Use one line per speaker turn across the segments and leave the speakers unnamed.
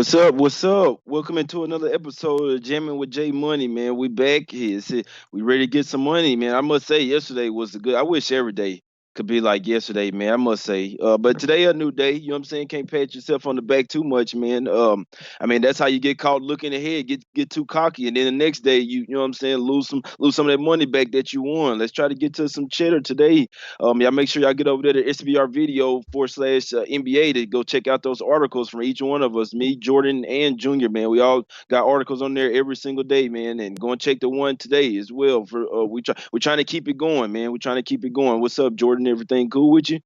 What's up? What's up? Welcome into another episode of Jammin with J Money, man. We back here. We ready to get some money, man. I must say, yesterday was a good. I wish every day could be like yesterday, man. I must say, but today a new day. You know what I'm saying? Can't pat yourself on the back too much, man. I mean that's how you get caught looking ahead, get too cocky, and then the next day you know what I'm saying, lose some of that money back that you won. Let's try to get to some cheddar today. Y'all make sure y'all get over there to SBR video / NBA to go check out those articles from each one of us, me, Jordan, and Junior, man. We all got articles on there every single day, man. And go and check the one today as well. We're trying to keep it going, man. We're trying to keep it going. What's up, Jordan? Everything cool with you?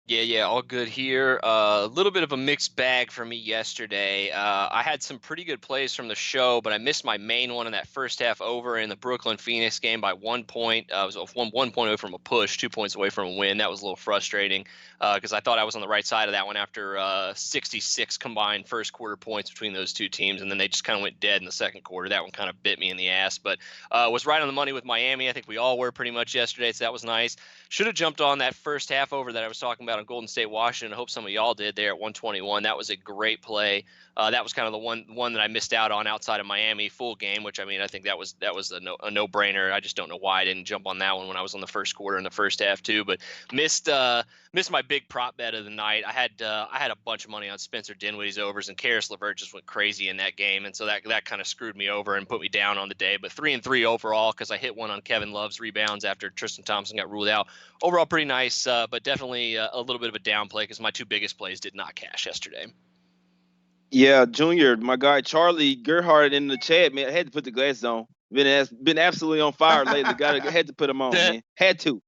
Yeah, all good here. A little bit of a mixed bag for me yesterday. I had some pretty good plays from the show, but I missed my main one in that first half over in the Brooklyn Phoenix game by 1 point. I was one point away from a push, 2 points away from a win. That was a little frustrating because I thought I was on the right side of that one after 66 combined first quarter points between those two teams, and then they just kind of went dead in the second quarter. That one kind of bit me in the ass, but was right on the money with Miami. I think we all were pretty much yesterday, so that was nice. Should have jumped on that first half over that I was talking about on Golden State, Washington. I hope some of y'all did there at 121. That was a great play. That was kind of the one that I missed out on outside of Miami full game, which I mean I think that was a no brainer. I just don't know why I didn't jump on that one when I was on the first quarter in the first half too. But missed my big prop bet of the night. I had a bunch of money on Spencer Dinwiddie's overs, and Karis LeVert just went crazy in that game, and so that kind of screwed me over and put me down on the day. But 3-3 overall because I hit one on Kevin Love's rebounds after Tristan Thompson got ruled out. Overall, pretty nice, but definitely a little bit of a down play because my two biggest plays did not cash yesterday.
Yeah, Junior, my guy Charlie Gerhardt in the chat, man. I had to put the glasses on. Been absolutely on fire lately. Had to put them on, man. Had to.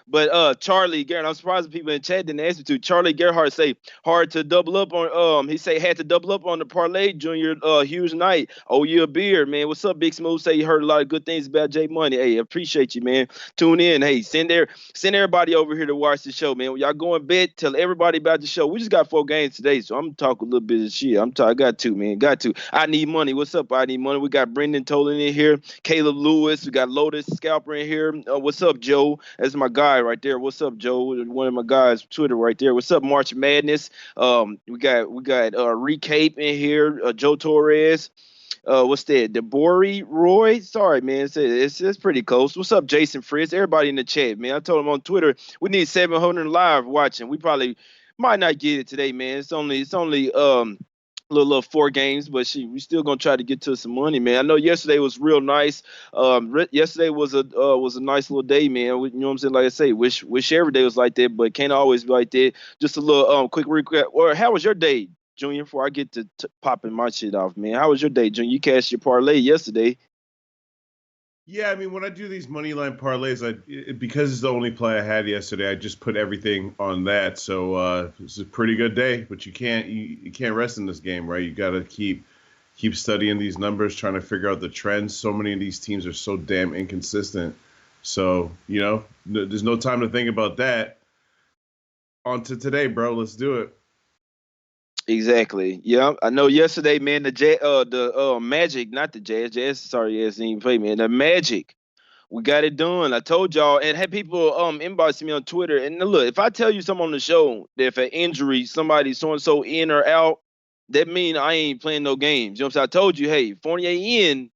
But Charlie Gerhardt, I'm surprised people in chat didn't ask me to. Charlie Gerhardt say hard to double up on. He say had to double up on the parlay. Junior, huge night. Oh yeah, beer, man. What's up, Big Smooth? Say you heard a lot of good things about J Money. Hey, appreciate you, man. Tune in. Hey, send everybody over here to watch the show, man. When y'all go in bed, tell everybody about the show. We just got 4 games today, so I'm talking a little bit of shit. I got to, man. Got to. I need money. What's up? I need money. We got Brendan Tolan in here. Caleb Lewis. We got Lotus Scalper in here. What's up, Joe? That's my guy right there. What's up, Joe? One of my guys, Twitter right there. What's up, March Madness? We got Recape in here. Joe Torres. What's that? Debori Roy. Sorry, man. It's pretty close. What's up, Jason Fritz? Everybody in the chat, man. I told him on Twitter we need 700 live watching. We probably might not get it today, man. It's only little 4 games, but we still gonna try to get to some money, man. I know yesterday was real nice. Yesterday was a nice little day, man. You know what I'm saying? Like I say, wish every day was like that, but can't always be like that. Just a little quick recap. Or how was your day, Junior? Before I get to popping my shit off, man. How was your day, Junior? You cashed your parlay yesterday.
Yeah, I mean, when I do these money line parlays, because it's the only play I had yesterday, I just put everything on that. So it's a pretty good day, but you can't rest in this game, right? You got to keep studying these numbers, trying to figure out the trends. So many of these teams are so damn inconsistent. So there's no time to think about that. On to today, bro. Let's do it.
Exactly. Yeah, I know. Yesterday, man, the Magic, not the Jazz. Sorry, Jazz didn't even play, man. The Magic. We got it done. I told y'all, and had people inbox me on Twitter. And look, if I tell you something on the show that if an injury, somebody so and so in or out, that mean I ain't playing no games. You know what I'm saying? I told you, hey, Fournier in,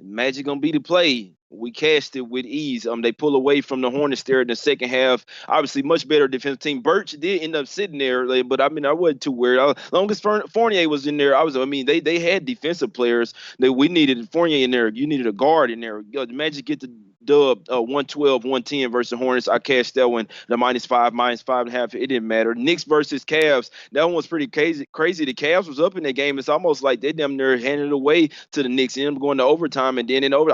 Magic gonna be the play. We cashed it with ease. They pull away from the Hornets there in the second half. Obviously, much better defensive team. Birch did end up sitting there, like, but I mean, I wasn't too worried. As long as Fournier was in there, I mean, they had defensive players that we needed. Fournier in there. You needed a guard in there. The Magic get the dub 112, 110 versus Hornets. I cashed that one, the -5, -5.5. It didn't matter. Knicks versus Cavs. That one was pretty crazy. The Cavs was up in that game. It's almost like they damn near handed it away to the Knicks. And them going to overtime, and then in over.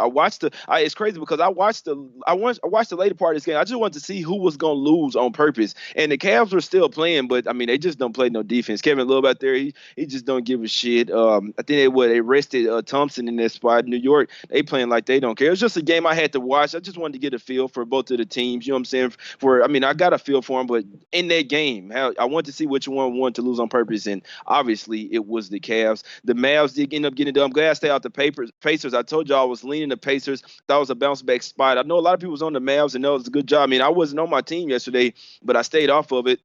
It's crazy because I watched the later part of this game. I just wanted to see who was gonna lose on purpose. And the Cavs were still playing, but I mean they just don't play no defense. Kevin Love out there, he just don't give a shit. I think they rested Thompson in that spot. New York, they playing like they don't care. It was just a game I had to watch. I just wanted to get a feel for both of the teams. You know what I'm saying? I got a feel for them, but in that game, I want to see which one wanted to lose on purpose, and obviously it was the Cavs. The Mavs did end up getting it done. I'm glad I stayed out the Pacers. I told y'all I was leaning the Pacers. That was a bounce back spot. I know a lot of people was on the Mavs, and that was a good job. I mean, I wasn't on my team yesterday, but I stayed off of it.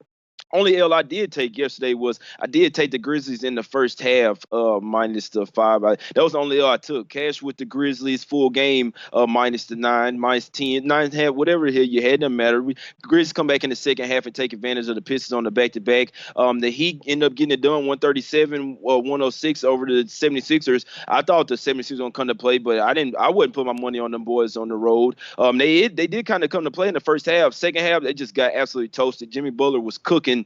only L I did take yesterday was I did take the Grizzlies in the first half, minus the 5. That was the only L I took. Cash with the Grizzlies full game, minus the 9, minus 10, 9.5, whatever here you had, doesn't matter. Grizzlies come back in the second half and take advantage of the Pistons on the back-to-back. The Heat end up getting it done 137, 106 over the 76ers. I thought the 76ers were going to come to play, but I wouldn't put my money on them boys on the road. They did kind of come to play in the first half. Second half, they just got absolutely toasted. Jimmy Butler was cooking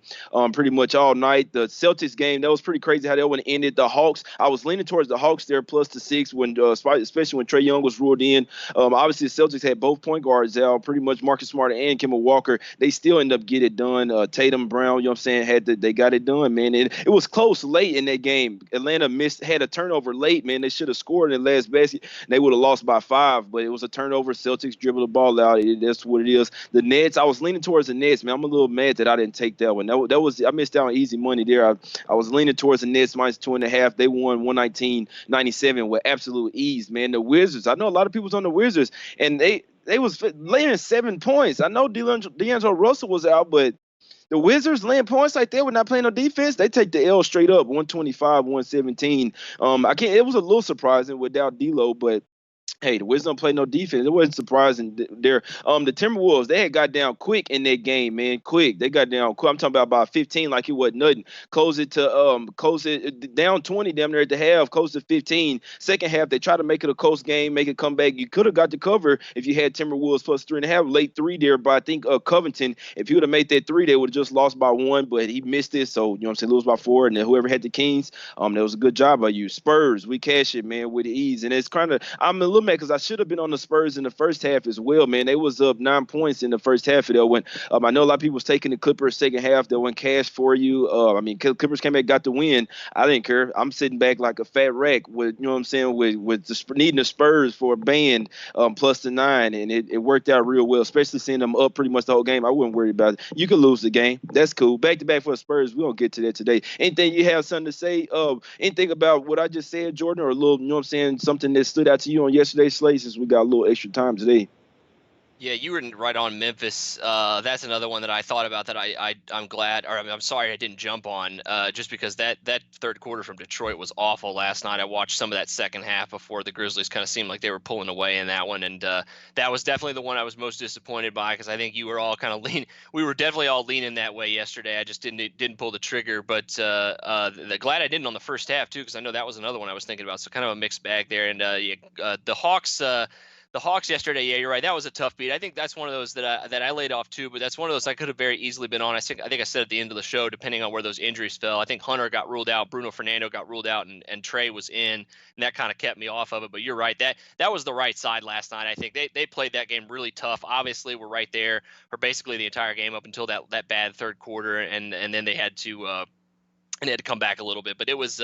pretty much all night. The Celtics game, that was pretty crazy how that one ended. The Hawks, I was leaning towards the Hawks there plus the 6 when especially when Trae Young was ruled in. Obviously, the Celtics had both point guards out, pretty much Marcus Smart and Kemba Walker. They still end up getting it done. Tatum, Brown, you know what I'm saying, they got it done, man. And it was close late in that game. Atlanta had a turnover late, man. They should have scored in the last basket. And they would have lost by 5, but it was a turnover. Celtics dribbled the ball out. That's what it is. The Nets, I was leaning towards the Nets, man. I'm a little mad that I didn't take that one. That was I missed out on easy money there. I was leaning towards the Nets minus 2.5. They won 119-97 with absolute ease, man. The Wizards, I know a lot of people's on the Wizards, and they was laying 7 points. I know D'Angelo Russell was out, but the Wizards laying points like that, we're not playing no defense. They take the L straight up, 125, 117. It was a little surprising without D'Lo, but hey, the Wizards don't play no defense. It wasn't surprising there. The Timberwolves, they had got down quick in that game, man. Quick. They got down quick. I'm talking about 15 like it wasn't nothing. Close it down 20 damn near at the half, close to 15. Second half, they tried to make it a close game, make it come back. You could have got the cover if you had Timberwolves plus 3.5. Late 3 there, but I think Covington, if he would have made that 3, they would have just lost by 1, but he missed it. So, you know what I'm saying, lose by 4. And then whoever had the Kings, that was a good job by you. Spurs, we cash it, man, with ease. And it's kind of, I'm a little mad because I should have been on the Spurs in the first half as well, man. They was up 9 points in the first half of that one. I know a lot of people was taking the Clippers second half. They went cash for you. Clippers came back, got the win. I didn't care. I'm sitting back like a fat rack with, you know what I'm saying, with needing the Spurs for a band plus the 9, and it worked out real well, especially seeing them up pretty much the whole game. I wouldn't worry about it. You can lose the game. That's cool. Back to back for the Spurs. We don't get to that today. Anything you have something to say? Anything about what I just said, Jordan, or a little, you know what I'm saying, something that stood out to you on yesterday's slate since we got a little extra time today?
Yeah, you were right on Memphis. That's another one that I thought about that I'm glad, or I'm sorry I didn't jump on, just because that third quarter from Detroit was awful last night. I watched some of that second half before the Grizzlies kind of seemed like they were pulling away in that one, and that was definitely the one I was most disappointed by, because I think you were all kind of we were definitely all leaning that way yesterday. I just didn't pull the trigger, but glad I didn't on the first half too, because I know that was another one I was thinking about. So kind of a mixed bag there, and the Hawks. The Hawks yesterday, yeah, you're right. That was a tough beat. I think that's one of those that I laid off too, but that's one of those I could have very easily been on. I think I said at the end of the show, depending on where those injuries fell. I think Hunter got ruled out, Bruno Fernando got ruled out, and Trae was in, and that kind of kept me off of it. But you're right. That was the right side last night. I think they played that game really tough. Obviously, we're right there for basically the entire game up until that bad third quarter, and then they had to come back a little bit. But it was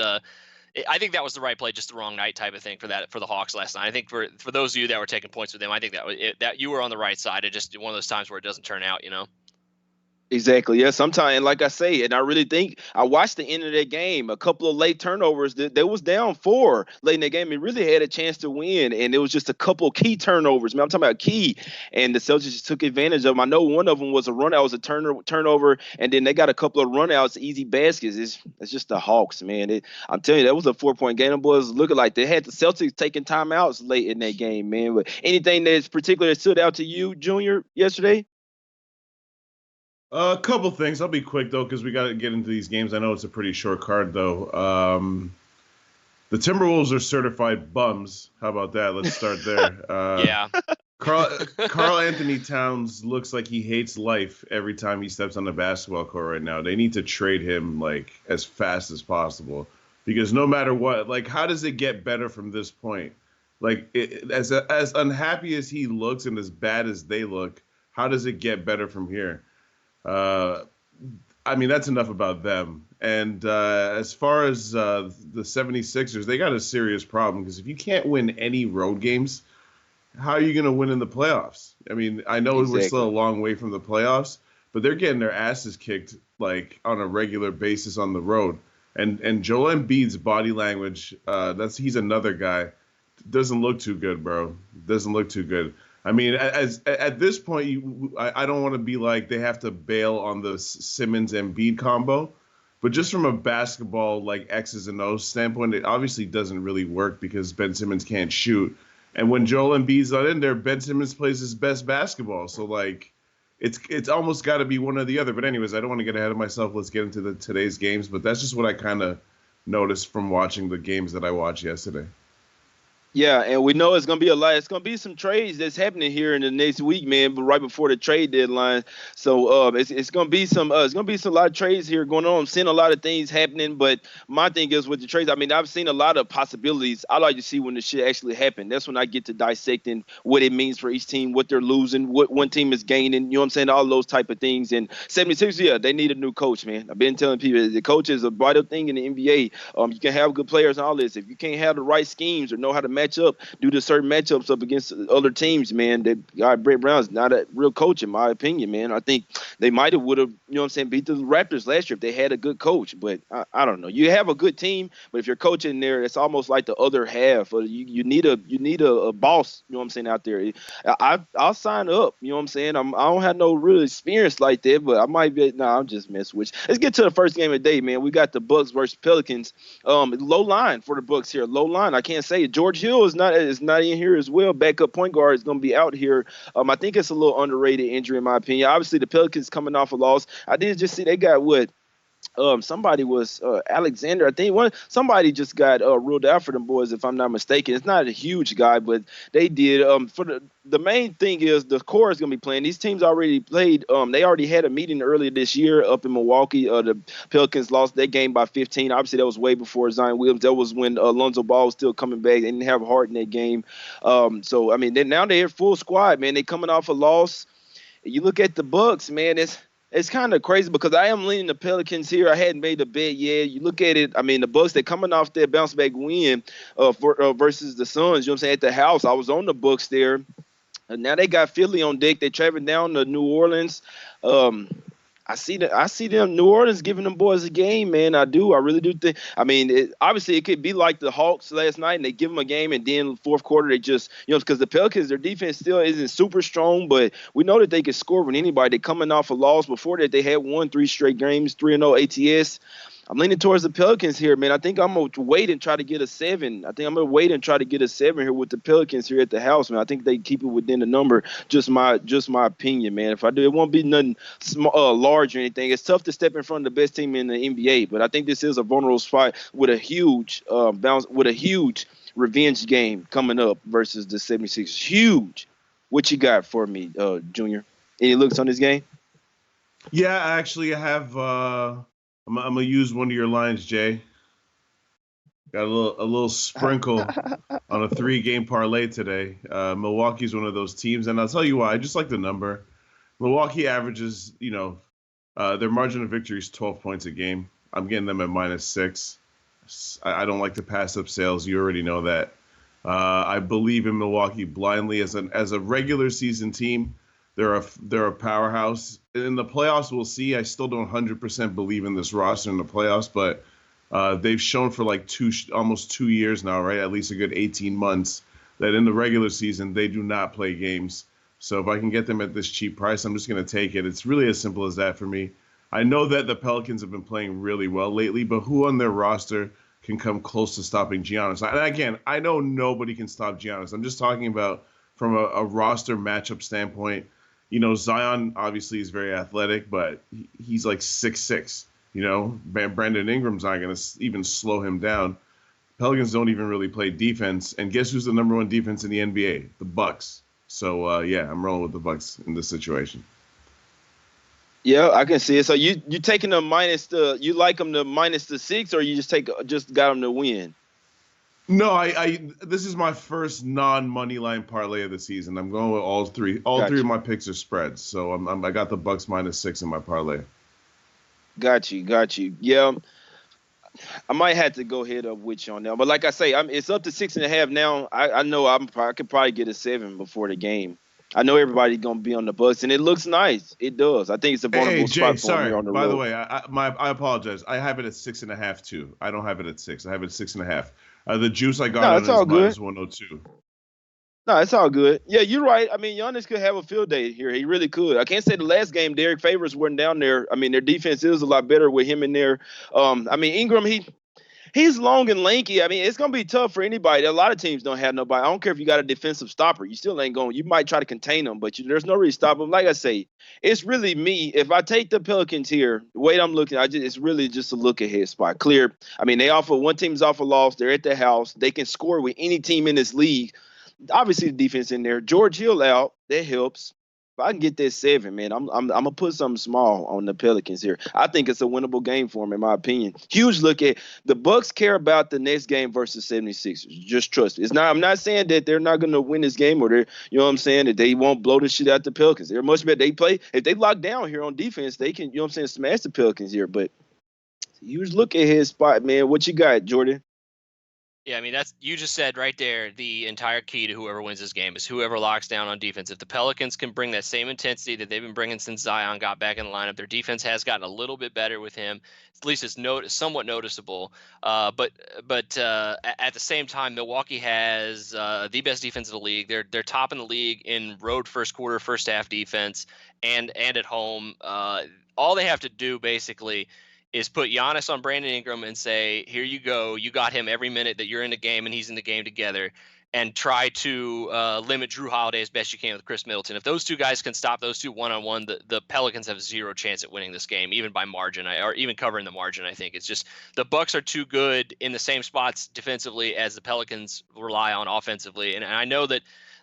I think that was the right play, just the wrong night type of thing for the Hawks last night. I think for those of you that were taking points with them, I think that you were on the right side. It just one of those times where it doesn't turn out, you know.
Exactly. Yeah. Sometimes, and like I say, and I really think I watched the end of that game. A couple of late turnovers. They was down 4 late in that game. It really had a chance to win, and it was just a couple key turnovers. Man, I'm talking about key, and the Celtics just took advantage of them. I know one of them was a run out, was a turnover, and then they got a couple of runouts, easy baskets. It's just the Hawks, man. I'm telling you, that was a 4-point game. Them boys looking like they had the Celtics taking timeouts late in that game, man. But anything that's particular that stood out to you, Junior, yesterday?
A couple things. I'll be quick, though, because we got to get into these games. I know it's a pretty short card, though. The Timberwolves are certified bums. How about that? Let's start there.
Yeah.
Karl Anthony Towns looks like he hates life every time he steps on the basketball court right now. They need to trade him, like, as fast as possible. Because no matter what, like, how does it get better from this point? Like, as unhappy as he looks and as bad as they look, how does it get better from here? I mean, that's enough about them. And as far as the 76ers, they got a serious problem, because if you can't win any road games, how are you going to win in the playoffs? I mean, I know We're still a long way from the playoffs, but they're getting their asses kicked like on a regular basis on the road. And Joel Embiid's body language, he's another guy. Doesn't look too good, bro. Doesn't look too good. I mean, at this point, I don't want to be like they have to bail on the Simmons and Embiid combo, but just from a basketball like X's and O's standpoint, it obviously doesn't really work because Ben Simmons can't shoot, and when Joel Embiid's not in there, Ben Simmons plays his best basketball. So like, it's almost got to be one or the other. But anyways, I don't want to get ahead of myself. Let's get into today's games. But that's just what I kind of noticed from watching the games that I watched yesterday.
Yeah, and we know it's gonna be a lot. It's gonna be some trades that's happening here in the next week, man. But right before the trade deadline, so it's gonna be some a lot of trades here going on. I'm seeing a lot of things happening, but my thing is with the trades. I mean, I've seen a lot of possibilities. I like to see when the shit actually happen. That's when I get to dissecting what it means for each team, what they're losing, what one team is gaining. You know what I'm saying? All those type of things. And 76, yeah, they need a new coach, man. I've been telling people the coach is a vital thing in the NBA. You can have good players and all this. If you can't have the right schemes or know how to match up, due to certain matchups up against other teams, man, Brett Brown's not a real coach, in my opinion, man. I think they might have would have, you know what I'm saying, beat the Raptors last year if they had a good coach. But I don't know. You have a good team, but if you're coaching there, it's almost like the other half. Or you need a boss, you know what I'm saying, out there. I'll sign up, you know what I'm saying. I don't have no real experience like that, but I might be. Nah, I'm just messing with you. Let's get to the first game of the day, man. We got the Bucks versus Pelicans. Low line for the Bucks here. Low line. I can't say it. George Hill is not in here as well. Backup point guard is going to be out here. I think it's a little underrated injury in my opinion. Obviously, the Pelicans coming off a loss. I did just see they got what. Somebody was Alexander. I think somebody just got ruled out for them boys, if I'm not mistaken. It's not a huge guy, but they did. For the main thing is the core is going to be playing. These teams already played. They already had a meeting earlier this year up in Milwaukee. The Pelicans lost that game by 15. Obviously, that was way before Zion Williams. That was when Lonzo Ball was still coming back. They didn't have heart in that game. So I mean, now they're full squad, man. They coming off a loss. You look at the Bucks, man. It's kind of crazy because I am leaning the Pelicans here. I hadn't made a bet yet. You look at it. I mean, the Bucks, they're coming off their bounce back win versus the Suns. You know what I'm saying? At the house, I was on the Bucks there. And now they got Philly on deck. They traveling down to New Orleans. I see them New Orleans giving them boys a game, man. I do. I really do think. I mean, obviously it could be like the Hawks last night, and they give them a game, and then fourth quarter they just, because the Pelicans, their defense still isn't super strong, but we know that they can score with anybody. They're coming off a loss. Before that, they had won 3 straight games, 3-0 ATS. I'm leaning towards the Pelicans here, man. I think I'm going to wait and try to get a 7. I think I'm going to wait and try to get a 7 here with the Pelicans here at the house, man. I think they keep it within the number. Just my opinion, man. If I do, it won't be nothing large or anything. It's tough to step in front of the best team in the NBA, but I think this is a vulnerable spot with a huge revenge game coming up versus the 76ers. Huge. What you got for me, Junior? Any looks on this game?
Yeah, actually, I have. I'm gonna use one of your lines, Jay. Got a little sprinkle on a 3-game parlay today. Milwaukee's one of those teams, and I'll tell you why. I just like the number. Milwaukee averages, their margin of victory is 12 points a game. I'm getting them at -6. I don't like to pass up sales. You already know that. I believe in Milwaukee blindly as a regular season team. They're a powerhouse. In the playoffs, we'll see. I still don't 100% believe in this roster in the playoffs, but they've shown for like almost 2 years now, right? At least a good 18 months, that in the regular season, they do not play games. So if I can get them at this cheap price, I'm just going to take it. It's really as simple as that for me. I know that the Pelicans have been playing really well lately, but who on their roster can come close to stopping Giannis? And again, I know nobody can stop Giannis. I'm just talking about from a roster matchup standpoint. Zion obviously is very athletic, but he's like 6'6". Brandon Ingram's not going to even slow him down. Pelicans don't even really play defense, and guess who's the number 1 defense in the NBA? The Bucks. So yeah, I'm rolling with the Bucks in this situation.
Yeah, I can see it. So you taking them you like them to -6, or you just got them to win?
No, this is my first non-money line parlay of the season. I'm going with all three. All three of my picks are spreads, so I got the Bucks -6 in my parlay.
Got you. Yeah, I might have to go ahead up with you on that. But like I say, it's up to 6.5 now. I know I could probably get a 7 before the game. I know everybody's gonna be on the Bucks, and it looks nice. It does. I think it's a vulnerable spot for me on the road.
By the way, I apologize. I have it at 6.5 too. I don't have it at 6. I have it at 6.5. The juice I got on it is -102.
No, it's all good. Yeah, you're right. I mean, Giannis could have a field day here. He really could. I can't say the last game Derek Favors wasn't down there. I mean, their defense is a lot better with him in there. I mean, Ingram, he's long and lanky. I mean, it's gonna be tough for anybody. A lot of teams don't have nobody. I don't care if you got a defensive stopper. You still ain't going. You might try to contain them, but there's no reason to stop them. Like I say, it's really me. If I take the Pelicans here, the way I'm looking, it's really just a look ahead spot. Clear. I mean, one team's off a loss. They're at the house. They can score with any team in this league. Obviously, the defense in there. George Hill out. That helps. If I can get that 7, man, I'm gonna put something small on the Pelicans here. I think it's a winnable game for them, in my opinion. Huge look at the Bucks care about the next game versus 76ers. Just trust me. I'm not saying that they're not gonna win this game or you know what I'm saying, that they won't blow the shit out the Pelicans. They're much better. They play if they lock down here on defense, they can, you know what I'm saying, smash the Pelicans here. But huge look at his spot, man. What you got, Jordan?
Yeah, I mean, you just said right there, the entire key to whoever wins this game is whoever locks down on defense. If the Pelicans can bring that same intensity that they've been bringing since Zion got back in the lineup, their defense has gotten a little bit better with him. At least it's somewhat noticeable. But at the same time, Milwaukee has the best defense in the league. They're top in the league in road first quarter, first half defense, and at home. All they have to do basically is put Giannis on Brandon Ingram and say, here you go. You got him every minute that you're in the game and he's in the game together, and try to limit Drew Holiday as best you can with Chris Middleton. If those two guys can stop those two one-on-one, the Pelicans have zero chance at winning this game, even by margin, or even covering the margin. I think it's just the Bucks are too good in the same spots defensively as the Pelicans rely on offensively. And I know that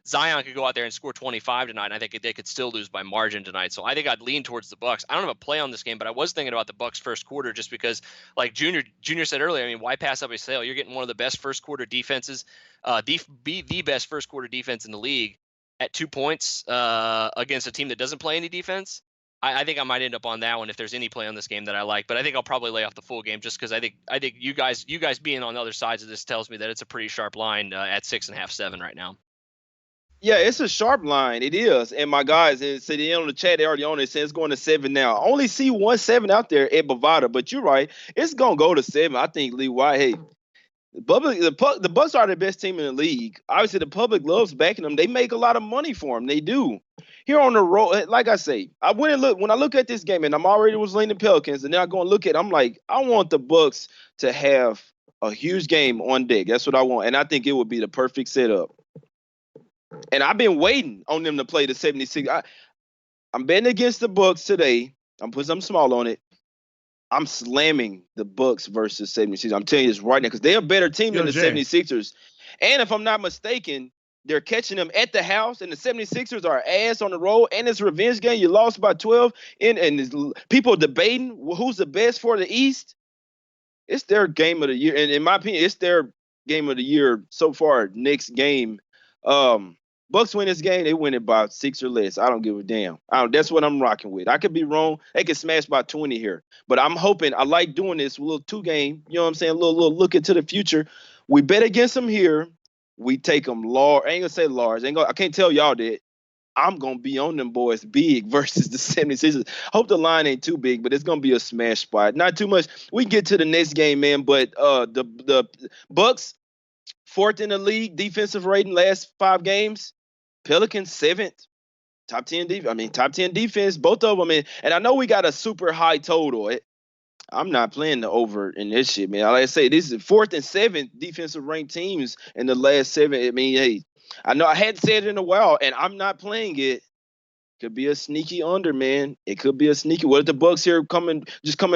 Zion could go out there and score 25 tonight, and I think they could still lose by margin tonight. So I think I'd lean towards the Bucks. I don't have a play on this game, but I was thinking about the Bucks first quarter just because, like Junior said earlier, I mean, why pass up a sale? You're getting one of the best first quarter defenses, the best first quarter defense in the league at 2 points against a team that doesn't play any defense. I think I might end up on that one if there's any play on this game that I like, but I think I'll probably lay off the full game just because I think you guys being on the other sides of this tells me that it's a pretty sharp line at 6.5, 7 right now.
Yeah, it's a sharp line. It is. And my guys, they on the chat, they already on it, saying it's going to 7 now. I only see 1-7 out there at Bovada, but you're right. It's going to go to 7. I think Lee White, hey, the Bucks are the best team in the league. Obviously, the public loves backing them. They make a lot of money for them. They do. Here on the road, like I say, when I look at this game, and I'm already was leaning Pelicans, and then I go and look at it, I'm like, I want the Bucks to have a huge game on deck. That's what I want. And I think it would be the perfect setup. And I've been waiting on them to play the 76. I'm betting against the Bucks today. I'm putting something small on it. I'm slamming the Bucks versus 76. I'm telling you this right now because they're a better team than the 76ers. And if I'm not mistaken, they're catching them at the house, and the 76ers are ass on the road, and it's a revenge game. You lost by 12, and people debating who's the best for the East. It's their game of the year. And in my opinion, it's their game of the year so far. Next game. Bucks win this game, they win it by 6 or less. I don't give a damn. That's what I'm rocking with. I could be wrong. They could smash by 20 here. But I'm hoping, I like doing this little 2-game, you know what I'm saying, a little look into the future. We bet against them here. We take them large. I ain't going to say large. I can't tell y'all that. I'm going to be on them boys big versus the 76ers. Hope the line ain't too big, but it's going to be a smash spot. Not too much. We get to the next game, man, but the Bucks, 4th in the league, defensive rating last 5 games. Pelicans 7th, top 10 defense, both of them. And I know we got a super high total. I'm not playing the over in this shit, man. Like I say, this is 4th and 7th defensive ranked teams in the last 7. I mean, hey, I know I hadn't said it in a while, and I'm not playing it. Could be a sneaky under, man. It could be a sneaky. What if the Bucks here come in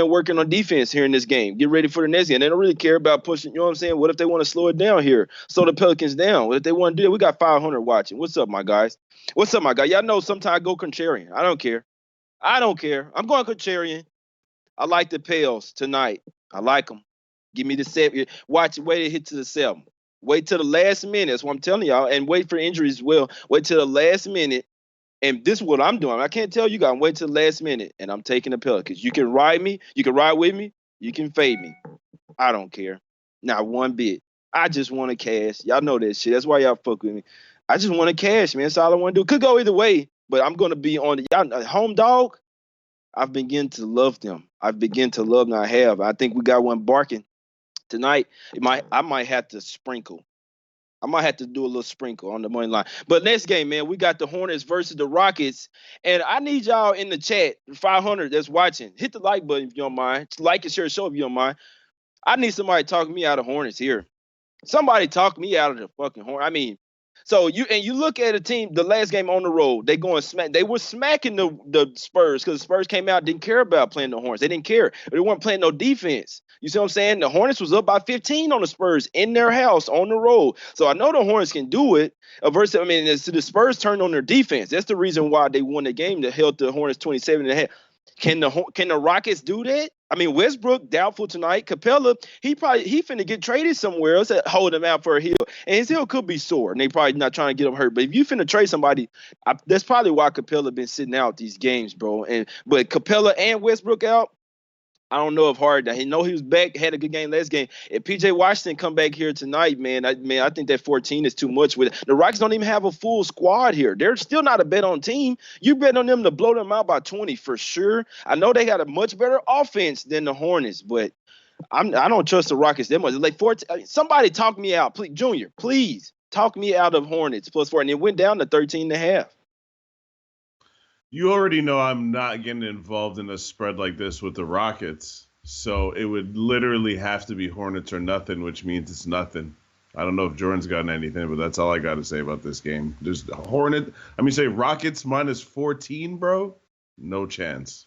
working on defense here in this game? Get ready for the next game. They don't really care about pushing. You know what I'm saying? What if they want to slow it down here? Slow the Pelicans down. What if they want to do it? We got 500 watching. What's up, my guys? What's up, my guy? Y'all know sometimes I go contrarian. I don't care. I'm going contrarian. I like the Pels tonight. I like them. Give me the 7. Watch it. Wait to hit to the 7. Wait till the last minute. That's what I'm telling y'all. And wait for injuries as well. Wait till the last minute. And this is what I'm doing. I can't tell you guys. I'm waiting till the last minute, and I'm taking the Pelicans. You can ride me. You can ride with me. You can fade me. I don't care. Not one bit. I just want to cash. Y'all know that shit. That's why y'all fuck with me. I just want to cash, man. That's all I want to do. Could go either way, but I'm going to be on the y'all, home dog. I've begun to love them. I've begun to love them. I have. I think we got one barking tonight. I might have to sprinkle. I might have to do a little sprinkle on the money line. But next game, man, we got the Hornets versus the Rockets. And I need y'all in the chat, 500 that's watching, hit the like button if you don't mind. Like and share the show if you don't mind. I need somebody talking me out of Hornets here. Somebody talk me out of the fucking horn. I mean, so you look at a team, the last game on the road, they going smack. They were smacking the Spurs because the Spurs came out, didn't care about playing the Hornets. They didn't care. They weren't playing no defense. You see what I'm saying? The Hornets was up by 15 on the Spurs in their house on the road. So I know the Hornets can do it. Versus, I mean, the Spurs turned on their defense. That's the reason why they won the game. That held the Hornets 27.5. Can the Rockets do that? I mean, Westbrook doubtful tonight. Capella, he finna get traded somewhere else. Hold him out for a heel, and his heel could be sore, and they probably not trying to get him hurt. But if you finna trade somebody, that's probably why Capella been sitting out these games, bro. But Capella and Westbrook out. I don't know if Harden. He know he was back, had a good game last game. If PJ Washington come back here tonight, man, I think that 14 is too much. With the Rockets don't even have a full squad here. They're still not a bet on team. You bet on them to blow them out by 20 for sure. I know they got a much better offense than the Hornets, but I don't trust the Rockets that much. Like 14, somebody talk me out, please, Junior. Please talk me out of Hornets +4, and it went down to 13.5.
You already know I'm not getting involved in a spread like this with the Rockets. So it would literally have to be Hornets or nothing, which means it's nothing. I don't know if Jordan's gotten anything, but that's all I got to say about this game. There's Rockets -14, bro. No chance.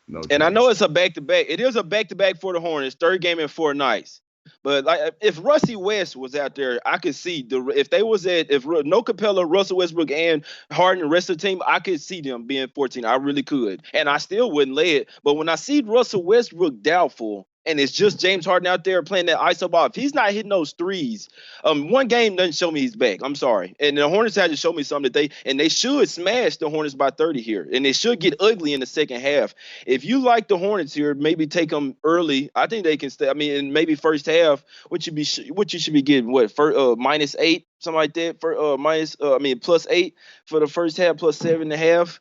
No chance.
And I know it's a back-to-back. It is a back-to-back for the Hornets, third game in 4 nights. But like, if Rusty West was out there, I could see if no Capella, Russell Westbrook, and Harden, the rest of the team, I could see them being 14. I really could, and I still wouldn't lay it. But when I see Russell Westbrook doubtful, and it's just James Harden out there playing that ISO ball, if he's not hitting those threes, one game doesn't show me he's back. I'm sorry, and the Hornets had to show me something that they should smash the Hornets by 30 here, and they should get ugly in the second half. If you like the Hornets here, maybe take them early. I think they can stay. I mean, and maybe first half, what you should be getting for -8, something like that for +8 for the first half, +7.5.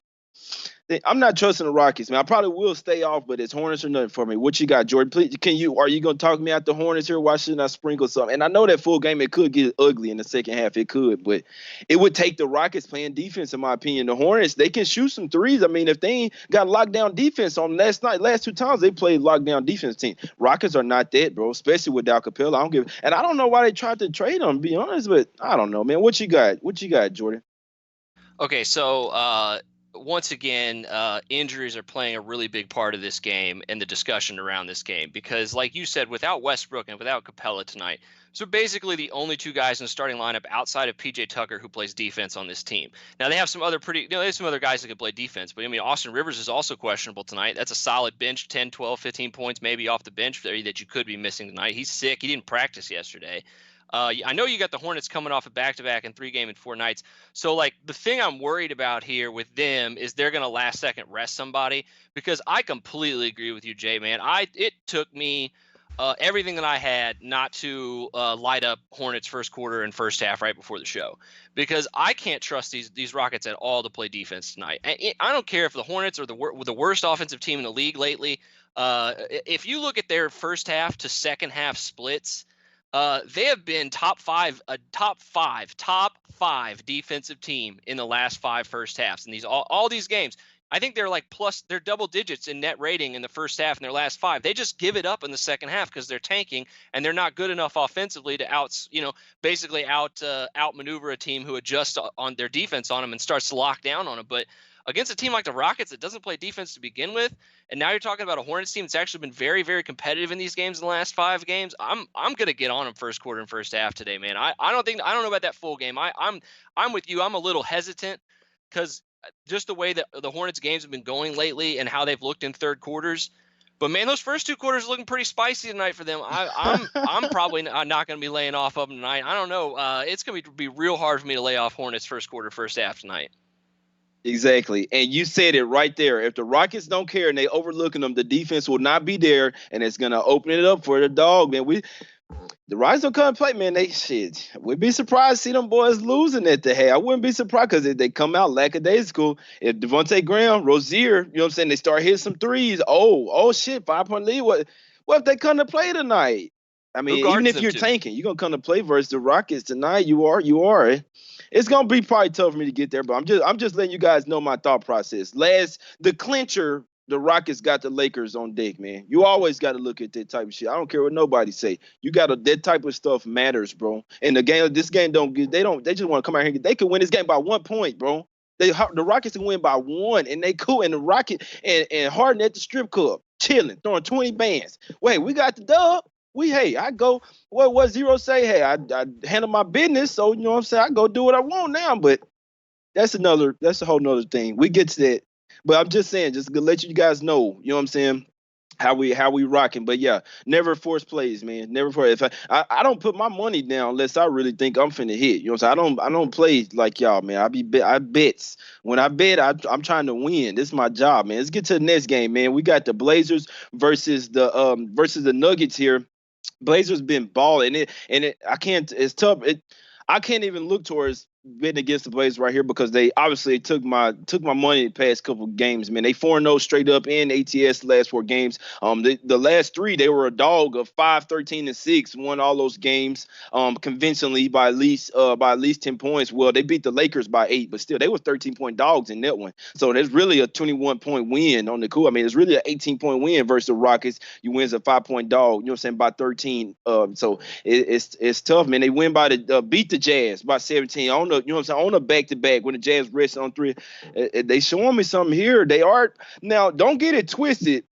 I'm not trusting the Rockets, man. I probably will stay off, but it's Hornets or nothing for me. What you got, Jordan? Please, are you gonna talk me out the Hornets here? Why shouldn't I sprinkle something? And I know that full game it could get ugly in the second half. It could, but it would take the Rockets playing defense, in my opinion. The Hornets, they can shoot some threes. I mean, if they ain't got lockdown defense on last 2 times they played lockdown defense team. Rockets are not that, bro. Especially without Capella. And I don't know why they tried to trade him, to be honest, but I don't know, man. What you got, Jordan?
Okay, so once again, injuries are playing a really big part of this game and the discussion around this game because, like you said, without Westbrook and without Capella tonight, so basically the only 2 guys in the starting lineup outside of PJ Tucker who plays defense on this team. Now they have some other there's some other guys that can play defense, but I mean Austin Rivers is also questionable tonight. That's a solid bench, 10, 12, 15 points maybe off the bench there that you could be missing tonight. He's sick. He didn't practice yesterday. I know you got the Hornets coming off a back-to-back in 3 game in 4 nights. So, like, the thing I'm worried about here with them is they're going to last-second rest somebody because I completely agree with you, Jay, man. It took me everything that I had not to light up Hornets first quarter and first half right before the show because I can't trust these Rockets at all to play defense tonight. I don't care if the Hornets are the worst offensive team in the league lately. If you look at their first half to second half splits, they have been top five defensive team in the last 5 first halves. And all these games, I think they're double digits in net rating in the first half in their last 5. They just give it up in the second half because they're tanking and they're not good enough offensively to basically outmaneuver a team who adjusts on their defense on them and starts to lock down on them. But against a team like the Rockets that doesn't play defense to begin with, and now you're talking about a Hornets team that's actually been very, very competitive in these games in the last 5 games, I'm gonna get on them first quarter and first half today, man. I don't know about that full game. I'm with you. I'm a little hesitant because just the way that the Hornets games have been going lately and how they've looked in third quarters. But man, those first 2 quarters are looking pretty spicy tonight for them. I'm probably not going to be laying off of them tonight. I don't know. It's going to be real hard for me to lay off Hornets first quarter, first half tonight.
Exactly. And you said it right there. If the Rockets don't care and they overlooking them, the defense will not be there, and it's going to open it up for the dog, man. The Rockets don't come and play, man. We'd be surprised to see them boys losing at the half. I wouldn't be surprised because they come out lackadaisical. If Devontae Graham, Rozier, you know what I'm saying, they start hitting some threes. Oh shit, 5-point lead. What if they come to play tonight? I
Who
mean, even
guards
if
them
you're
two?
tanking, you're gonna come to play versus the Rockets tonight. You are. It's gonna be probably tough for me to get there, but I'm just letting you guys know my thought process. The clincher, the Rockets got the Lakers on deck, man. You always got to look at that type of shit. I don't care what nobody say. You got to that type of stuff matters, bro. And this game they just want to come out here. They could win this game by 1 point, bro. The Rockets can win by one, and they cool. And the Rocket and Harden at the strip club, chilling, throwing 20 bands. Wait, we got the dub. I go. What Zero say? Hey, I handle my business, so you know what I'm saying. I go do what I want now, but that's a whole nother thing. We get to that, but I'm just saying, just to let you guys know, you know what I'm saying. How we rocking, but yeah, never force plays, man. Never force. If I don't put my money down unless I really think I'm finna hit. You know what I'm saying? I don't play like y'all, man. I bets. When I bet, I'm trying to win. This is my job, man. Let's get to the next game, man. We got the Blazers versus the Nuggets here. Blazers been balling and I can't. It's tough. I can't even look towards betting against the Blazers right here because they obviously took my money the past couple of games. Man, they 4-0 straight up in ATS the last 4 games. The last three they were a dog of 5-13-6, won all those games convincingly by at least 10 points. Well, they beat the Lakers by 8, but still they were 13-point dogs in that one. So there's really a 21-point win on the cool. I mean, it's really an 18-point win versus the Rockets. You win as a 5-point dog. You know what I'm saying, by 13. So it's tough, man. They win by beat the Jazz by 17 on the, you know what I'm saying, on a back-to-back when the Jazz rest on 3. They showing me something here. They are now. Don't get it twisted.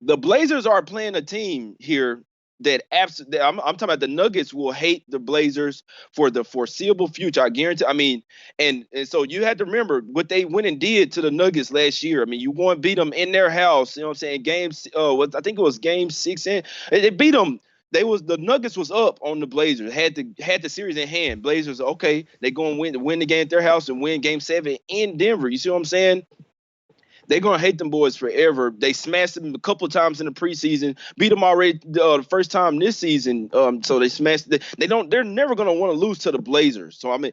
The Blazers are playing a team here that absolutely. I'm talking about the Nuggets will hate the Blazers for the foreseeable future. I guarantee. I mean, and so you have to remember what they went and did to the Nuggets last year. I mean, you want to beat them in their house. You know what I'm saying? Games. I think it was game 6. And they beat them. The Nuggets was up on the Blazers. Had the series in hand. Blazers, okay, they going to win the game at their house and win game 7 in Denver. You see what I'm saying? They're gonna hate them boys forever. They smashed them a couple of times in the preseason, beat them already the first time this season. So they smashed. They don't. They're never gonna want to lose to the Blazers. So I mean,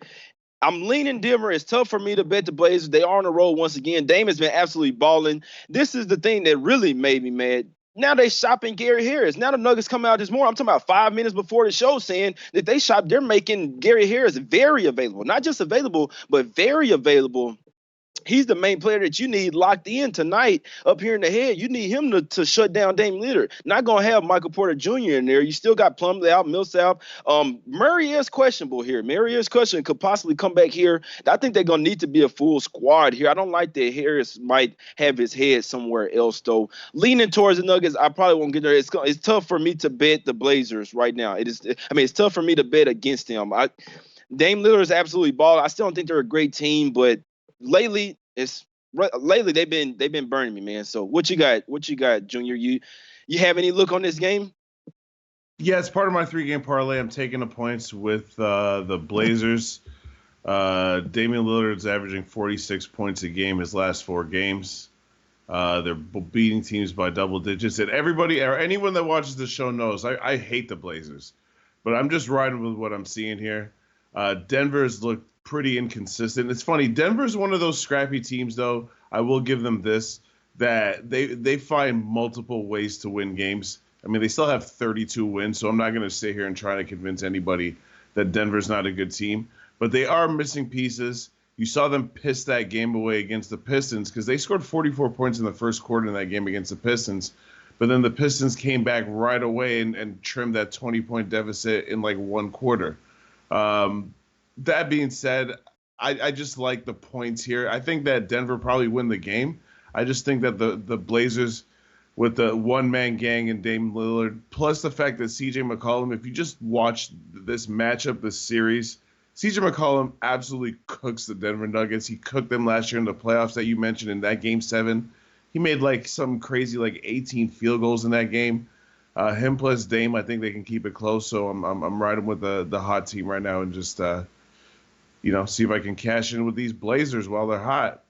I'm leaning Denver. It's tough for me to bet the Blazers. They are on the road once again. Dame has been absolutely balling. This is the thing that really made me mad. Now they shopping Gary Harris. Now the Nuggets come out this morning. I'm talking about 5 minutes before the show saying that they're making Gary Harris very available. Not just available, but very available. He's the main player that you need locked in tonight up here in the head. You need him to shut down Dame Lillard. Not going to have Michael Porter Jr. in there. You still got Plumlee out, Millsap. Murray is questionable here. Murray is questionable. Could possibly come back here. I think they're going to need to be a full squad here. I don't like that Harris might have his head somewhere else, though. Leaning towards the Nuggets, I probably won't get there. It's tough for me to bet the Blazers right now. It's tough for me to bet against them. Dame Lillard is absolutely ball. I still don't think they're a great team, but lately they've been burning me, man. So what you got, Junior? You have any look on this game?
Yeah, it's part of my 3-game parlay. I'm taking the points with the Blazers. Damian Lillard's averaging 46 points a game his last 4 games. They're beating teams by double digits. And everybody or anyone that watches the show knows I hate the Blazers. But I'm just riding with what I'm seeing here. Denver's looked pretty inconsistent. It's funny. Denver's one of those scrappy teams, though. I will give them this, that they find multiple ways to win games. I mean, they still have 32 wins, so I'm not going to sit here and try to convince anybody that Denver's not a good team. But they are missing pieces. You saw them piss that game away against the Pistons because they scored 44 points in the first quarter in that game against the Pistons. But then the Pistons came back right away and trimmed that 20-point deficit in like 1 quarter. That being said, I just like the points here. I think that Denver probably win the game. I just think that the Blazers with the one-man gang and Dame Lillard, plus the fact that CJ McCollum, if you just watch this matchup, this series, CJ McCollum absolutely cooks the Denver Nuggets. He cooked them last year in the playoffs that you mentioned in that game 7. He made like some crazy 18 field goals in that game. Him plus Dame, I think they can keep it close. So I'm riding with the hot team right now and just see if I can cash in with these Blazers while they're hot.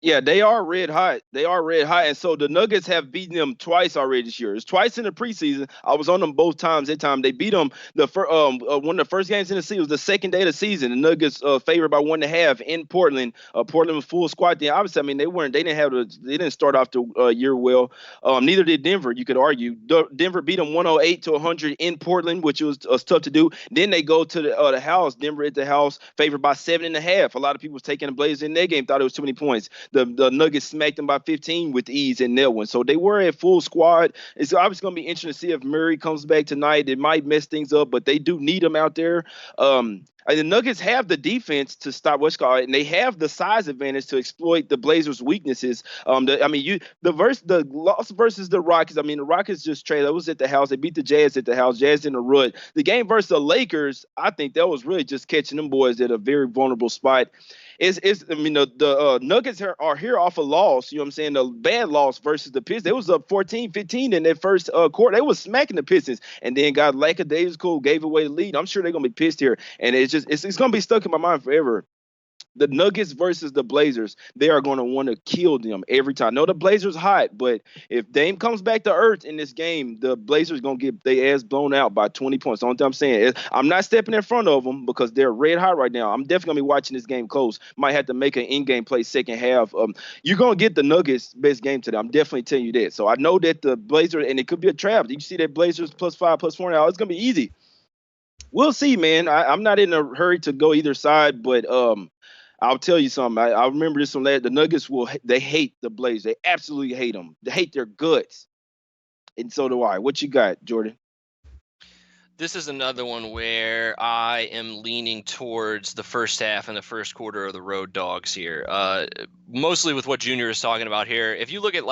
Yeah, they are red hot. They are red hot, and so the Nuggets have beaten them twice already this year. It's twice in the preseason. I was on them both times. That time they beat them. One of the first games in the season was the second day of the season. The Nuggets favored by 1.5 in Portland. Portland was full squad. Then obviously, I mean they didn't start off the year well. Neither did Denver. You could argue Denver beat them 108 to 100 in Portland, which was tough to do. Then they go to the house. Denver at the house, favored by 7.5. A lot of people was taking the Blazers in their game, thought it was too many points. The Nuggets smacked them by 15 with ease in that one. So they were a full squad. It's obviously going to be interesting to see if Murray comes back tonight. It might mess things up, but they do need him out there. And the Nuggets have the defense to stop what's called, and they have the size advantage to exploit the Blazers' weaknesses. The loss versus the Rockets. I mean, the Rockets just traded. It was at the house. They beat the Jazz at the house. Jazz in the rut. The game versus the Lakers, I think that was really just catching them boys at a very vulnerable spot. The Nuggets are here off a loss. You know what I'm saying? The bad loss versus the Pistons. They was up 14-15 in their first quarter. They was smacking the Pistons, and then got lackadaisical, gave away the lead. I'm sure they're gonna be pissed here, and it's gonna be stuck in my mind forever. The Nuggets versus the Blazers, they are going to want to kill them every time. No, the Blazers hot, but if Dame comes back to earth in this game, the Blazers going to get their ass blown out by 20 points. That's what I'm saying. I'm not stepping in front of them because they're red hot right now. I'm definitely going to be watching this game close. Might have to make an in-game play second half. You're going to get the Nuggets best game today. I'm definitely telling you that. So I know that the Blazers, and it could be a trap. You see that Blazers +5, +4 now. It's going to be easy. We'll see, man. I'm not in a hurry to go either side, but I'll tell you something. I remember this from the Nuggets they hate the Blazers. They absolutely hate them. They hate their guts. And so do I. What you got, Jordan?
This is another one where I am leaning towards the first half and the first quarter of the road dogs here. Mostly with what Junior is talking about here. If you look at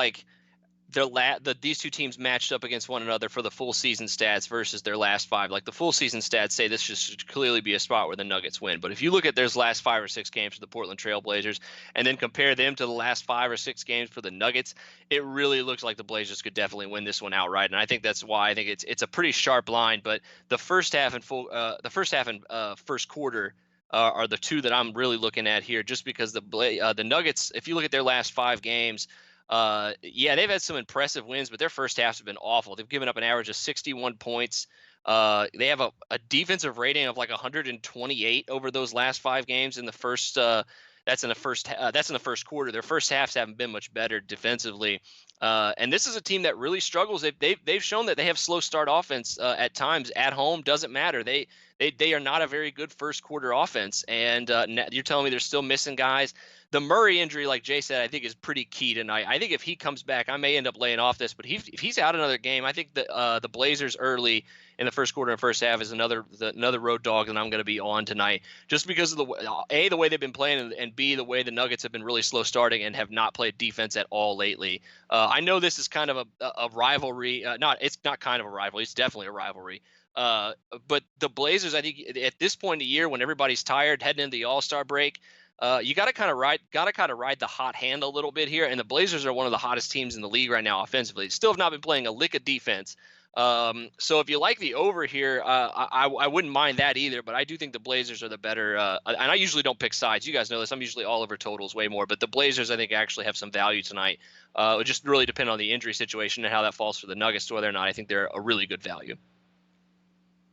these two teams matched up against one another for the full season stats versus their last five. Like the full season stats say this should clearly be a spot where the Nuggets win. But if you look at their last 5 or 6 games for the Portland Trail Blazers and then compare them to the last 5 or 6 games for the Nuggets, it really looks like the Blazers could definitely win this one outright. And I think that's why I think it's a pretty sharp line. But the first half and first quarter are the two that I'm really looking at here, just because the Nuggets, if you look at their last 5 games. They've had some impressive wins, but their first halves have been awful. They've given up an average of 61 points. They have a defensive rating of like 128 over those last 5 games in the first. That's in the first quarter. Their first halves haven't been much better defensively, and this is a team that really struggles. They've shown that they have slow start offense at times at home. Doesn't matter. They are not a very good first quarter offense, and you're telling me they're still missing guys. The Murray injury, like Jay said, I think is pretty key tonight. I think if he comes back, I may end up laying off this, but if he's out another game, I think the Blazers early in the first quarter and first half is another road dog that I'm going to be on tonight, just because of the way they've been playing, and B, the way the Nuggets have been really slow starting and have not played defense at all lately. I know this is kind of a rivalry. It's not kind of a rivalry. It's definitely a rivalry. But the Blazers, I think at this point in the year when everybody's tired heading into the All-Star break, you got to kind of ride the hot hand a little bit here. And the Blazers are one of the hottest teams in the league right now offensively. Still have not been playing a lick of defense. So if you like the over here, I wouldn't mind that either. But I do think the Blazers are the better. And I usually don't pick sides. You guys know this. I'm usually all over totals way more. But the Blazers, I think, actually have some value tonight. It would just really depend on the injury situation and how that falls for the Nuggets to whether or not I think they're a really good value.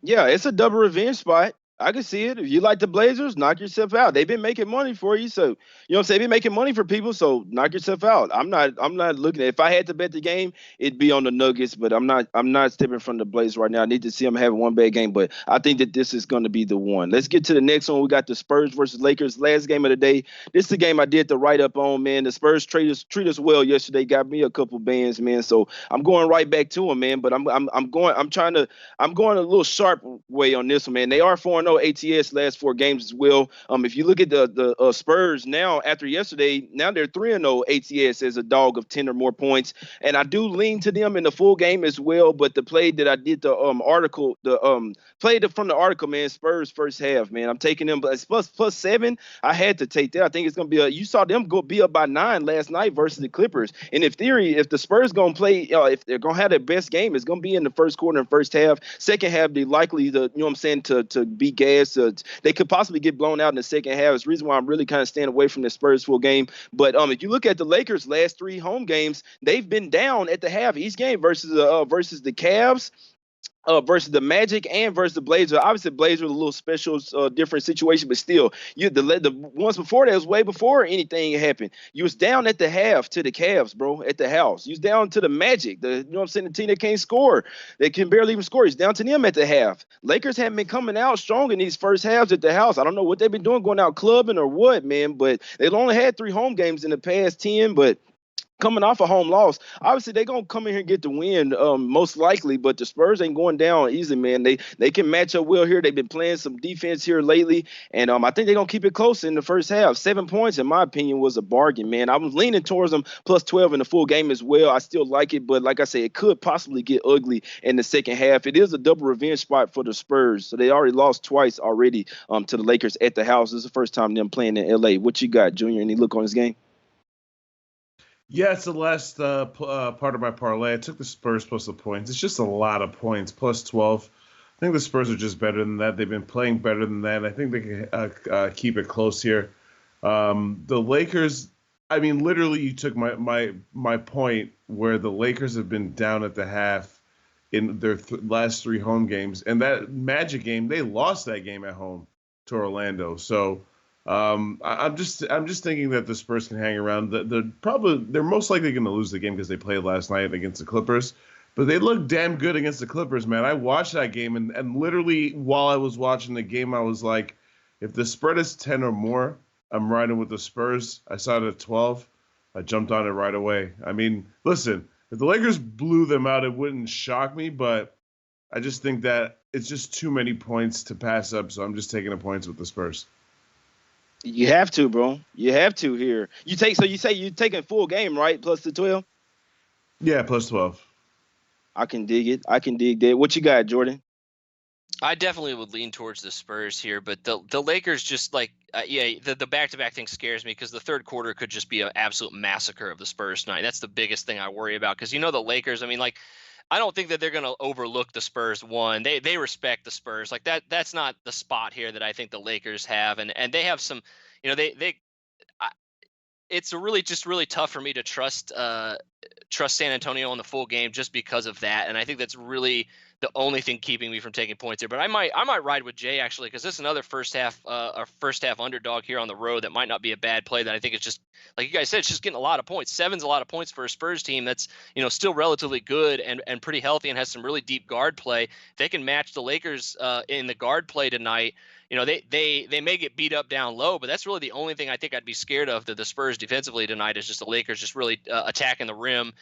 Yeah, it's a double revenge spot. I can see it. If you like the Blazers, knock yourself out. They've been making money for you, so you know what I'm saying. They've been making money for people, so knock yourself out. I'm not looking at. If I had to bet the game, it'd be on the Nuggets, but I'm not stepping from the Blazers right now. I need to see them have one bad game, but I think that this is going to be the one. Let's get to the next one. We got the Spurs versus Lakers. Last game of the day. This is the game I did the write up on, man. The Spurs treat us well yesterday. Got me a couple bands, man. So I'm going right back to them, man. But I'm going a little sharp way on this one, man. They are 4-0 ATS last 4 games as well. If you look at the Spurs now after yesterday, now they're 3-0 ATS as a dog of 10 or more points, and I do lean to them in the full game as well. But the play that I did the article, from the article, man, Spurs first half, man, I'm taking them, but it's plus 7. I had to take that. I think it's gonna be you saw them be up by 9 last night versus the Clippers, and if the Spurs gonna play, if they're gonna have their best game, it's gonna be in the first quarter and first half. Second half, they likely to, you know what I'm saying, to be gas. They could possibly get blown out in the second half. It's the reason why I'm really kind of staying away from the Spurs full game. But if you look at the Lakers' last 3 home games, they've been down at the half each game versus the Cavs, versus the Magic, and versus the Blazers. Obviously, Blazers a little special, different situation, but still, the ones before that was way before anything happened. You was down at the half to the Cavs, bro, at the house. You was down to the Magic, you know what I'm saying, the team that can't score, they can barely even score. He's down to them at the half. Lakers haven't been coming out strong in these first halves at the house. I don't know what they've been doing, going out clubbing or what, man, but they've only had 3 home games in the past 10, but coming off a home loss, obviously they're gonna come in here and get the win, most likely. But the Spurs ain't going down easy, man. They can match up well here. They've been playing some defense here lately, and I think they're gonna keep it close in the first half. 7 points, in my opinion, was a bargain, man. I was leaning towards them plus 12 in the full game as well. I still like it, but like I said, it could possibly get ugly in the second half. It is a double revenge spot for the Spurs, so they already lost twice already to the Lakers at the house. This is the first time them playing in LA. What you got, Junior? Any look on this game?
Yeah, it's the last part of my parlay. I took the Spurs plus the points. It's just a lot of points, plus 12. I think the Spurs are just better than that. They've been playing better than that. I think they can keep it close here. The Lakers, I mean, literally you took my point where the Lakers have been down at the half in their last 3 home games. And that Magic game, they lost that game at home to Orlando. So I'm just thinking that the Spurs can hang around. They're most likely going to lose the game because they played last night against the Clippers, but they look damn good against the Clippers, man. I watched that game and literally while I was watching the game, I was like, if the spread is 10 or more, I'm riding with the Spurs. I saw it at 12. I jumped on it right away. I mean, listen, if the Lakers blew them out, it wouldn't shock me, but I just think that it's just too many points to pass up, so I'm just taking the points with the Spurs.
You have to, bro. You have to here. So you say you're taking full game, right? Plus the 12?
Yeah, plus 12.
I can dig it. I can dig that. What you got, Jordan?
I definitely would lean towards the Spurs here, but the Lakers just the back-to-back thing scares me because the third quarter could just be an absolute massacre of the Spurs tonight. That's the biggest thing I worry about because the Lakers, I mean, like, I don't think that they're going to overlook the Spurs. They respect the Spurs. Like that's not the spot here that I think the Lakers have, and they have some, it's really tough for me to trust San Antonio on the full game just because of that, and I think that's really the only thing keeping me from taking points here. But I might ride with Jay actually because this is another first half underdog here on the road that might not be a bad play. That I think it's just like you guys said, it's just getting a lot of points. 7's a lot of points for a Spurs team that's still relatively good and pretty healthy and has some really deep guard play. If they can match the Lakers in the guard play tonight. They may get beat up down low, but that's really the only thing I think I'd be scared of. The Spurs defensively tonight is just the Lakers just really attacking the rim,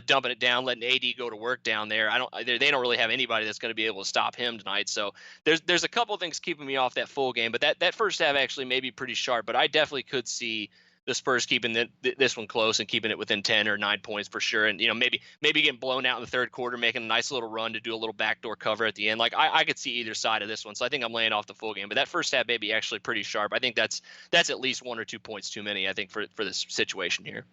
dumping it down, letting AD go to work down there. They don't really have anybody that's going to be able to stop him tonight. So there's a couple things keeping me off that full game, but that first half actually may be pretty sharp. But I definitely could see the Spurs keeping this one close and keeping it within 10 or 9 points for sure. And, maybe getting blown out in the third quarter, making a nice little run to do a little backdoor cover at the end. Like I could see either side of this one. So I think I'm laying off the full game, but that first half may be actually pretty sharp. I think that's at least 1 or 2 points too many, I think, for this situation here.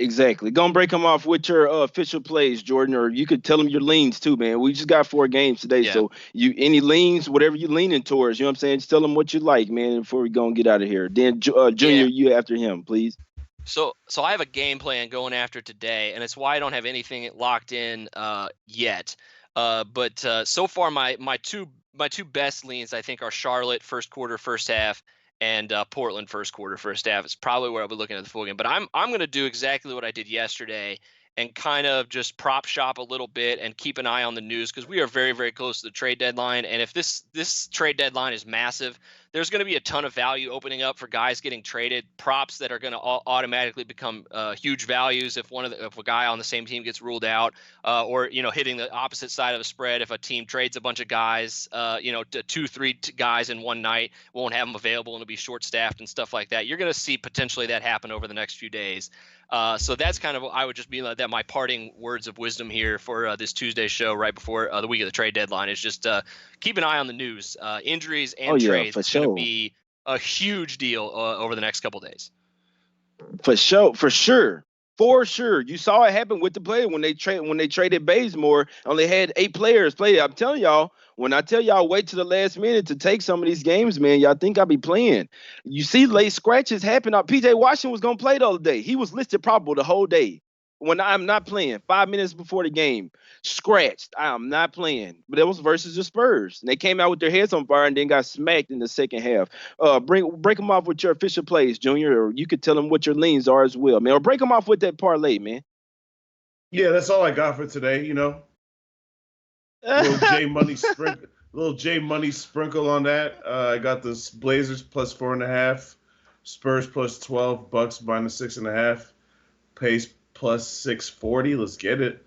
Exactly. Gonna break them off with your official plays, Jordan, or you could tell them your leans too, man. We just got 4 games today,
Yeah.
so any leans, whatever you're leaning towards, you know what I'm saying? Just tell them what you like, man, before we go and get out of here. Then Junior, you after him, please.
So I have a game plan going after today, and it's why I don't have anything locked in yet. But so far, my two best leans I think are Charlotte first quarter, first half, and Portland first quarter, first half. It's probably where I'll be looking at the full game. But I'm going to do exactly what I did yesterday and kind of just prop shop a little bit and keep an eye on the news because we are very, very close to the trade deadline. And if this trade deadline is massive, there's going to be a ton of value opening up for guys getting traded, props that are going to automatically become huge values if a guy on the same team gets ruled out, or hitting the opposite side of the spread if a team trades a bunch of guys, 2-3 guys in one night, won't have them available and it'll be short staffed and stuff like that. You're going to see potentially that happen over the next few days. So that's kind of what I would just be like that. My parting words of wisdom here for this Tuesday show right before the week of the trade deadline is just keep an eye on the news, injuries and trades. It's going to be a huge deal over the next couple of days.
For sure. For sure. You saw it happen with the player when they traded Bazemore, only had 8 players play. I'm telling y'all, when I tell y'all wait to the last minute to take some of these games, man, y'all think I'll be playing. You see late scratches happen. PJ Washington was gonna play the other day. He was listed probable the whole day. When I'm not playing, 5 minutes before the game, scratched. I am not playing. But it was versus the Spurs. And they came out with their heads on fire and then got smacked in the second half. Break them off with your official plays, Junior, or you could tell them what your leans are as well, man. Or break them off with that parlay, man.
Yeah, that's all I got for today. Little J Money sprinkle on that. I got the Blazers plus 4.5, Spurs plus 12, Bucks minus 6.5, Pace plus 640. Let's get it.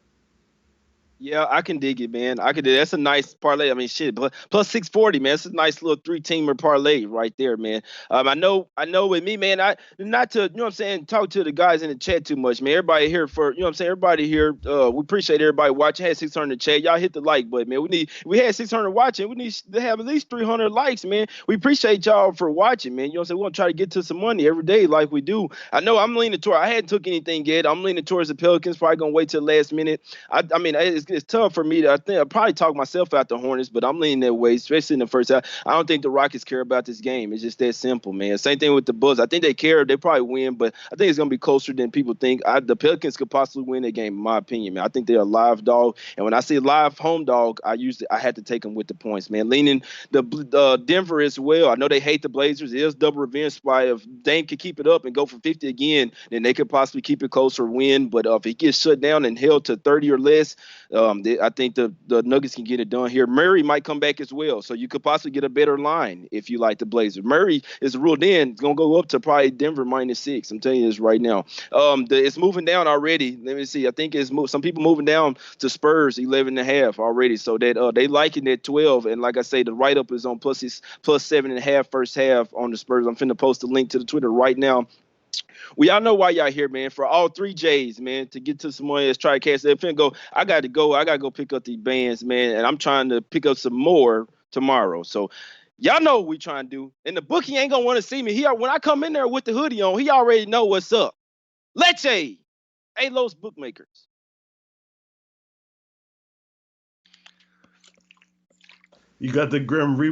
Yeah, I can dig it, man. I could. That's a nice parlay. I mean, shit, but plus 640, man. It's a nice little 3-teamer parlay right there, man. I know. With me, man. I not to, what I'm saying, talk to the guys in the chat too much, man. Everybody here for, what I'm saying. Everybody here. We appreciate everybody watching. Had 600 in the chat. Y'all hit the like button, man. We had 600 watching. We need to have at least 300 likes, man. We appreciate y'all for watching, man. You know what I'm saying. We want to try to get to some money every day, like we do. I know I'm leaning toward. I hadn't took anything yet. I'm leaning towards the Pelicans. Probably gonna wait till the last minute. I mean, it's tough for me to. I think I'll probably talk myself out the Hornets, but I'm leaning that way, especially in the first half. I don't think the Rockets care about this game. It's just that simple, man. Same thing with the Bulls. I think they care. They probably win, but I think it's gonna be closer than people think. The Pelicans could possibly win that game, in my opinion, man. I think they're a live dog, and when I say live home dog, I had to take them with the points, man. Leaning the Denver as well. I know they hate the Blazers. It is double revenge spot. If Dame could keep it up and go for 50 again, then they could possibly keep it close or win. But if he gets shut down and held to 30 or less, I think the Nuggets can get it done here. Murray might come back as well, so you could possibly get a better line if you like the Blazers. Murray is ruled in. It's gonna go up to probably Denver -6. I'm telling you this right now. It's moving down already. Let me see. I think some people moving down to Spurs 11.5 already. So that they liking that 12. And like I say, the write up is on plus 7.5 first half on the Spurs. I'm finna post a link to the Twitter right now. We all know why y'all here, man. For all 3 J's, man, to get to some money, let's try to catch that. Finna go. I got to go pick up these bands, man, and I'm trying to pick up some more tomorrow. So y'all know what we trying to do. And the bookie ain't gonna want to see me. When I come in there with the hoodie on, he already know what's up. Leche, Los Bookmakers.
You got the Grim Reaper